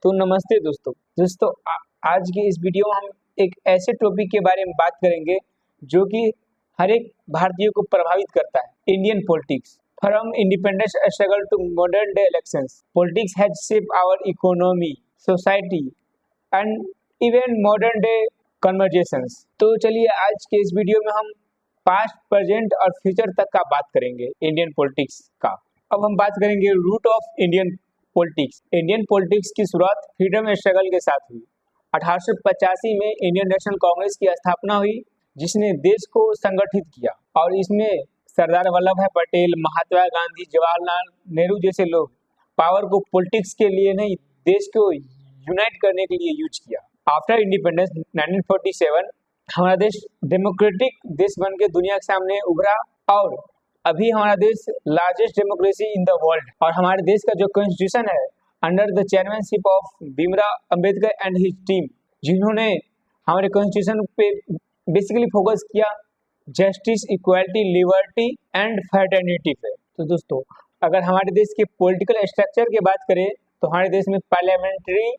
तो नमस्ते दोस्तों आज की इस वीडियो में हम एक ऐसे टॉपिक के बारे में बात करेंगे जो कि हर एक भारतीय को प्रभावित करता है, Indian politics. From independence struggle to modern day elections, politics has shaped our economy, society and even modern day conversations. तो चलिए आज के इस वीडियो में हम पास्ट, प्रेजेंट और फ्यूचर तक का बात करेंगे इंडियन पॉलिटिक्स का। अब हम बात करेंगे root of Indian politics. Indian politics की शुरुआत फ्रीडम स्ट्रगल के साथ हुई। 1885 में इंडियन नेशनल कांग्रेस की स्थापना हुई, जिसने देश को संगठित किया और इसमें सरदार वल्लभ भाई पटेल, महात्मा गांधी, जवाहरलाल नेहरू जैसे लोग पावर को पॉलिटिक्स के लिए नहीं, देश को यूनाइट करने के लिए यूज किया। आफ्टर इंडिपेंडेंस 1947 हमारा देश डेमोक्रेटिक देश बन के दुनिया के सामने उभरा और अभी हमारा देश largest democracy in the world. और हमारे देश का जो कॉन्स्टिट्यूशन है, under the chairmanship of Bhimrao Ambedkar and his team, जिन्होंने हमारे कॉन्स्टिट्यूशन पे बेसिकली फोकस किया justice, equality, liberty and fraternity पे। तो दोस्तों, अगर हमारे देश के पॉलिटिकल स्ट्रक्चर की बात करें तो हमारे देश में पार्लियामेंट्री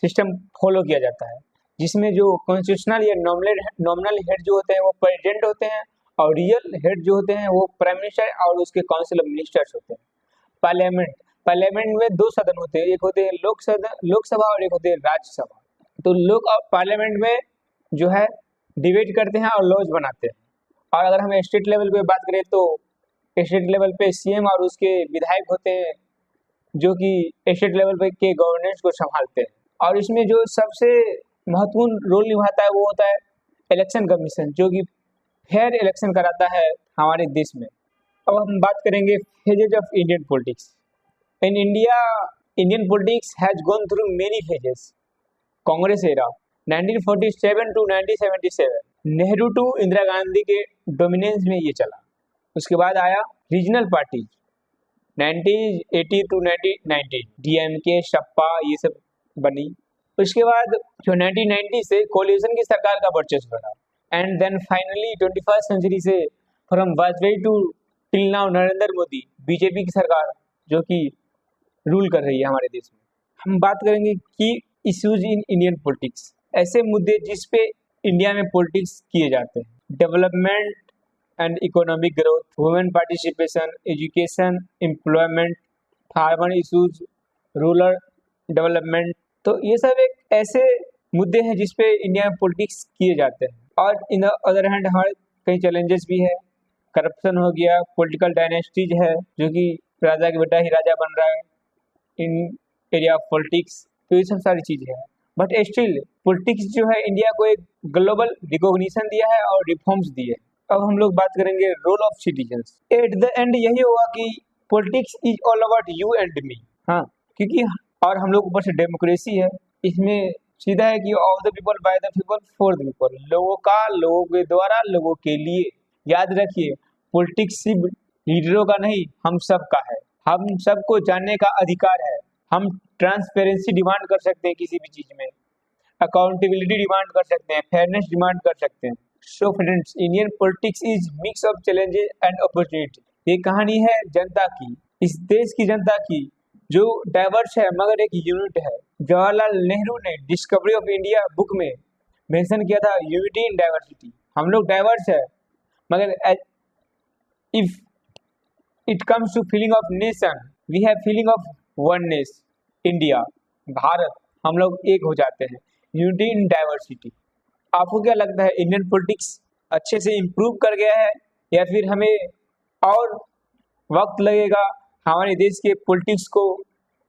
सिस्टम फॉलो किया जाता है, जिसमें जो कॉन्स्टिट्यूशनल या नॉमिनल हेड जो होते हैं वो प्रेसिडेंट होते हैं और रियल हेड जो होते हैं वो प्राइम मिनिस्टर और उसके काउंसिल ऑफ मिनिस्टर्स होते हैं। पार्लियामेंट में दो सदन होते हैं, एक होते हैं लोकसभा और एक होते हैं राज्यसभा। तो लोक और पार्लियामेंट में जो है डिबेट करते हैं और लॉज बनाते हैं। और अगर हम स्टेट लेवल पे बात करें तो स्टेट लेवल पे सीएम और उसके विधायक होते हैं, जो कि स्टेट लेवल पे के गवर्नेंस को संभालते हैं। और इसमें जो सबसे महत्वपूर्ण रोल निभाता है वो होता है इलेक्शन कमीशन, जो कि फेयर इलेक्शन कराता है हमारे देश में। अब हम बात करेंगे phases of Indian politics. In India, Indian politics has gone through many phases. Congress era 1947 to 1977, Nehru to Indira Gandhi के डोमिनेंस में ये चला। उसके बाद आया regional party 1980 to 1990, DMK, Sapa, ये सब बनी। उसके बाद जो 1990 से कोलिशन की सरकार का वर्चस्व बढ़ा and then finally 21st century से from Vajpayee to till now Narendra Modi, BJP की सरकार जो कि रूल कर रही है हमारे देश में। हम बात करेंगे कि इश्यूज इन इंडियन पॉलिटिक्स, ऐसे मुद्दे जिस पे इंडिया में पॉलिटिक्स किए जाते हैं। Development and economic growth, women participation, education, employment, farmer issues, rural development. तो ये सब एक ऐसे मुद्दे हैं जिस पे इंडिया में पॉलिटिक्स किए जाते हैं। और इन द अदर हैंड हमारे कई चैलेंजेस भी है। करप्शन हो गया, पॉलिटिकल डायनेस्टीज है, जो कि राजा के बेटा ही राजा बन रहा है इन एरिया ऑफ पॉलिटिक्स। तो ये सब सारी चीजें हैं, बट स्टिल पॉलिटिक्स जो है इंडिया को एक ग्लोबल रिकॉग्निशन दिया है और रिफॉर्म्स दिए। अब हम लोग बात करेंगे role of citizens. At the end यही होगा कि politics is all about you and me. हाँ, क्योंकि और हम लोग ऊपर से डेमोक्रेसी है, इसमें सीधा है कि of the people, by the people, for the people, लोगों का, लोगों के द्वारा, लोगों के लिए। याद रखिए, पॉलिटिक्स सिर्फ लीडरों का नहीं, हम सब का है। हम सबको जानने का अधिकार है। हम ट्रांसपेरेंसी डिमांड कर सकते हैं किसी भी चीज में, अकाउंटेबिलिटी डिमांड कर सकते हैं, फेयरनेस डिमांड कर सकते हैं। So friends, Indian politics is mix of challenges and opportunity. ये कहानी है जनता की, इस देश की जनता की, जो डाइवर्स है मगर एक यूनिट है। जवाहरलाल नेहरू ने डिस्कवरी ऑफ इंडिया बुक में मेंशन किया था यूनिटी इन डाइवर्सिटी। हम लोग डाइवर्स है मगर if it comes to feeling of nation, we have feeling of oneness. India, Bharat, हम लोग एक हो जाते हैं, यूनिटी इन डाइवर्सिटी। आपको क्या लगता है, इंडियन पॉलिटिक्स अच्छे से इम्प्रूव कर गया है या फिर हमें और वक्त लगेगा हमारे देश के पॉलिटिक्स को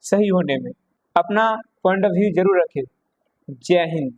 सही होने में? अपना पॉइंट ऑफ व्यू जरूर रखें। जय हिंद।